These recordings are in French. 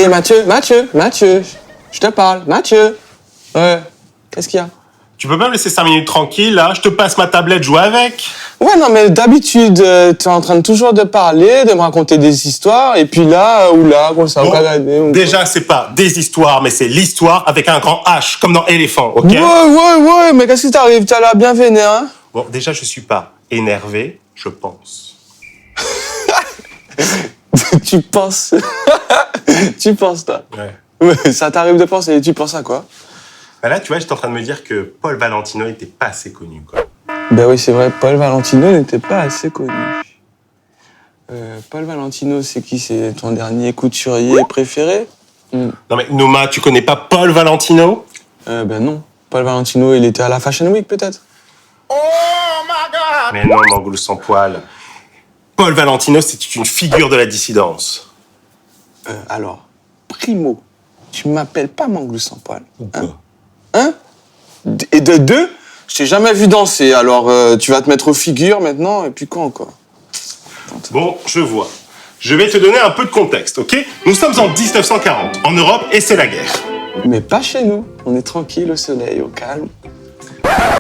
Hé, Mathieu, je te parle, Mathieu. Ouais, qu'est-ce qu'il y a? Tu peux pas me laisser 5 minutes tranquille, là? Je te passe ma tablette, joue avec. Ouais, non, mais d'habitude, t'es en train de toujours de parler, de me raconter des histoires, et puis là, comme ça, Bon, déjà, c'est pas des histoires, mais c'est l'histoire avec un grand H, comme dans Éléphant, ok? Ouais, mais qu'est-ce qui t'arrive? T'as l'air bien vénère, hein? Bon, déjà, je suis pas énervé, je pense. Tu penses? Tu penses, toi? Ouais. Ouais, ça t'arrive de penser, tu penses à quoi? Bah là, tu vois, j'étais en train de me dire que Paul Valentino n'était pas assez connu, quoi. Ben oui, c'est vrai, Paul Valentino n'était pas assez connu. Paul Valentino, c'est qui? C'est ton dernier couturier préféré? Non mais, Nouma, tu connais pas Paul Valentino? Ben non. Paul Valentino, il était à la Fashion Week, peut-être? Oh my God! Mais non, Mangoulou sans poil. Paul Valentino, c'était une figure de la dissidence. Alors, primo, tu m'appelles pas Manglou sans poil. Quoi? Hein? Et de deux, je t'ai jamais vu danser, alors tu vas te mettre aux figures maintenant, et puis quoi encore? Bon, je vois. Je vais te donner un peu de contexte, ok? Nous sommes en 1940, en Europe, et c'est la guerre. Mais pas chez nous, on est tranquille, au soleil, au calme.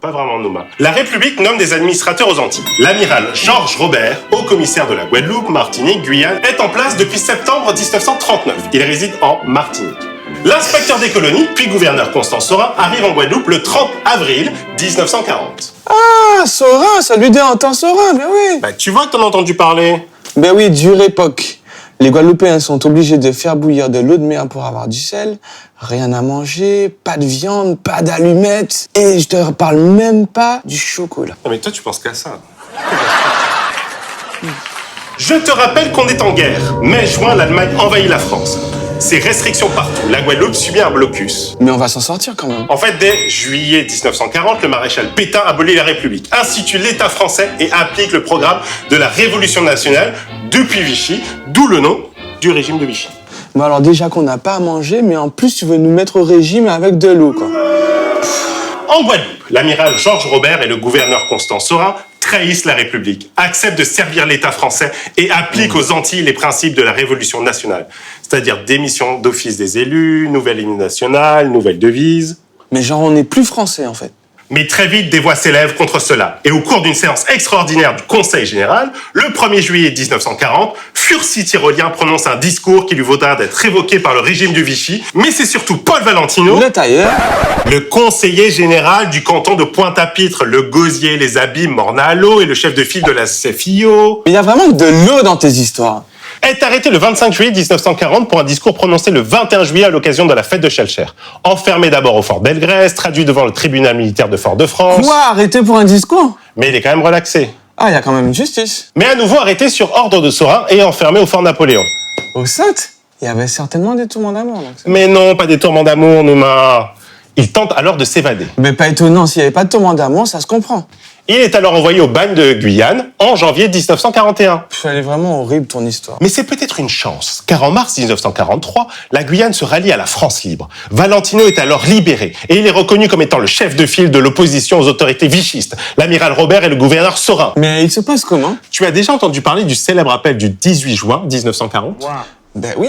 Pas vraiment, Nouma. La République nomme des administrateurs aux Antilles. L'amiral Georges Robert, haut commissaire de la Guadeloupe, Martinique, Guyane, est en place depuis septembre 1939. Il réside en Martinique. L'inspecteur des colonies, puis gouverneur Constant Saurin, arrive en Guadeloupe le 30 avril 1940. Ah, Saurin, ça lui dit un temps Saurin, ben oui. Bah, tu vois que t'en as entendu parler. Ben oui, dure époque. Les Guadeloupéens sont obligés de faire bouillir de l'eau de mer pour avoir du sel, rien à manger, pas de viande, pas d'allumettes, et je te parle même pas du chocolat. Non mais toi, tu penses qu'à ça. Je te rappelle qu'on est en guerre. Mai-juin, l'Allemagne envahit la France. Ces restrictions partout. La Guadeloupe subit un blocus. Mais on va s'en sortir quand même. En fait, dès juillet 1940, le maréchal Pétain abolit la République, institue l'État français et applique le programme de la Révolution nationale depuis Vichy, d'où le nom du régime de Vichy. Bon alors déjà qu'on n'a pas à manger, mais en plus tu veux nous mettre au régime avec de l'eau, quoi. En Guadeloupe, l'amiral Georges Robert et le gouverneur Constant Saurin trahissent la République, acceptent de servir l'État français et appliquent aux Antilles les principes de la Révolution nationale. C'est-à-dire démission d'office des élus, nouvelle hymne nationale, nouvelle devise. Mais genre on n'est plus français en fait. Mais très vite, des voix s'élèvent contre cela. Et au cours d'une séance extraordinaire du Conseil général, le 1er juillet 1940, Furcy Tyrolien prononce un discours qui lui vaudra d'être révoqué par le régime de Vichy. Mais c'est surtout Paul Valentino, Le tailleur. le conseiller général du canton de Pointe-à-Pitre, le gosier, les abîmes, Morna à l'eau et le chef de file de la CFIO, Mais il y a vraiment de l'eau dans tes histoires. est arrêté le 25 juillet 1940 pour un discours prononcé le 21 juillet à l'occasion de la fête de Schellcher. Enfermé d'abord au fort Belgrès, traduit devant le tribunal militaire de Fort-de-France. Quoi, arrêté pour un discours? Mais il est quand même relaxé. Ah, il y a quand même une justice. Mais à nouveau arrêté sur ordre de Saurin et enfermé au fort Napoléon. Au Sainte, il y avait certainement des tourments d'amour. Donc Mais non, pas des tourments d'amour, Nouma. Il tente alors de s'évader. Mais pas étonnant, s'il n'y avait pas de tourment d'amour, ça se comprend. Il est alors envoyé au bagne de Guyane en janvier 1941. Elle est vraiment horrible ton histoire. Mais c'est peut-être une chance, car en mars 1943, la Guyane se rallie à la France libre. Valentino est alors libéré et il est reconnu comme étant le chef de file de l'opposition aux autorités vichistes, l'amiral Robert et le gouverneur Saurin. Mais il se passe comment? Tu as déjà entendu parler du célèbre appel du 18 juin 1940 ? Ben oui,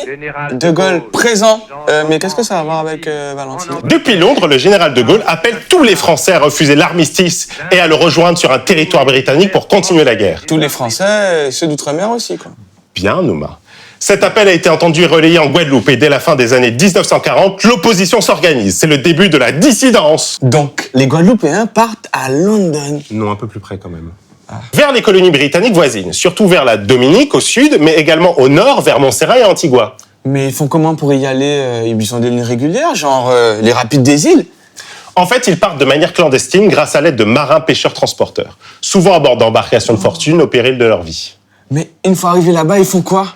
De Gaulle présent. Mais qu'est-ce que ça a à voir avec Valentino? Depuis Londres, le général de Gaulle appelle tous les Français à refuser l'armistice et à le rejoindre sur un territoire britannique pour continuer la guerre. Tous les Français, ceux d'outre-mer aussi, quoi. Bien, Nouma. Cet appel a été entendu et relayé en Guadeloupe et dès la fin des années 1940, l'opposition s'organise. C'est le début de la dissidence. Donc, les Guadeloupéens partent à London. Non, un peu plus près quand même. Vers les colonies britanniques voisines, surtout vers la Dominique au sud, mais également au nord, vers Montserrat et Antigua. Mais ils font comment pour y aller? Ils sont des lignes régulières, genre les rapides des îles? En fait, ils partent de manière clandestine grâce à l'aide de marins pêcheurs transporteurs, souvent à bord d'embarcations de fortune au péril de leur vie. Mais une fois arrivés là-bas, ils font quoi?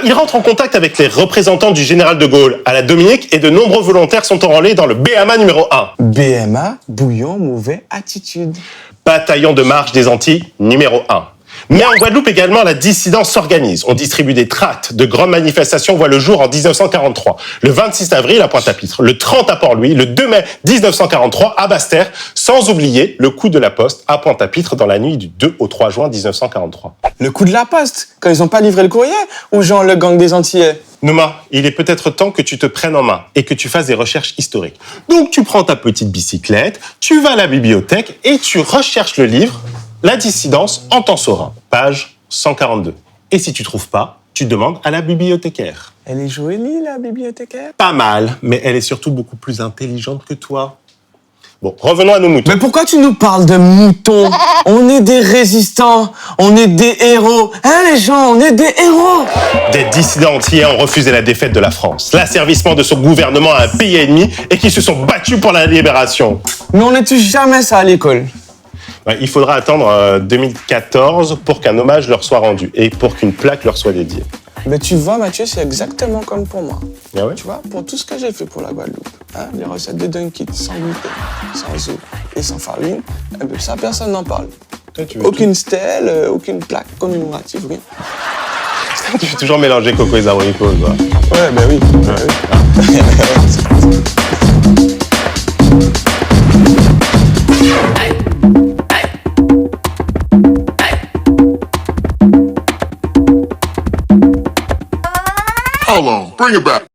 Ils rentrent en contact avec les représentants du général de Gaulle à la Dominique et de nombreux volontaires sont enrôlés dans le BMA numéro 1. BMA, bouillon, mauvais, attitude. Bataillon de marche des Antilles numéro 1. Mais en Guadeloupe également, la dissidence s'organise. On distribue des tracts, de grandes manifestations voient le jour en 1943. Le 26 avril à Pointe-à-Pitre, le 30 à Port-Louis, le 2 mai 1943 à Basse-Terre, sans oublier le coup de la Poste à Pointe-à-Pitre dans la nuit du 2 au 3 juin 1943. Le coup de la Poste, quand ils ont pas livré le courrier, ou genre le gang des Antillais? Nouma, il est peut-être temps que tu te prennes en main et que tu fasses des recherches historiques. Donc tu prends ta petite bicyclette, tu vas à la bibliothèque et tu recherches le livre « La dissidence en temps serein », page 142. Et si tu trouves pas, tu demandes à la bibliothécaire. Elle est jolie, la bibliothécaire? Pas mal, mais elle est surtout beaucoup plus intelligente que toi. Bon, revenons à nos moutons. Mais pourquoi tu nous parles de moutons? On est des résistants, on est des héros. Hein les gens, on est des héros. Des dissidents entiers ont refusé la défaite de la France, l'asservissement de son gouvernement à un pays ennemi et qui se sont battus pour la libération. Mais on n'étudie jamais ça à l'école. Ouais, il faudra attendre 2014 pour qu'un hommage leur soit rendu et pour qu'une plaque leur soit dédiée. Mais tu vois, Mathieu, c'est exactement comme pour moi. Ah ouais? Tu vois, pour tout ce que j'ai fait pour la Guadeloupe, hein, les recettes de Dunkit, sans gluten, sans eau et sans farine, eh ben, ça, personne n'en parle. Toi, tu veux Aucune stèle, aucune plaque commémorative, rien. tu veux toujours mélanger coco et abricots, toi. Ouais, ben oui. Hold on, bring it back.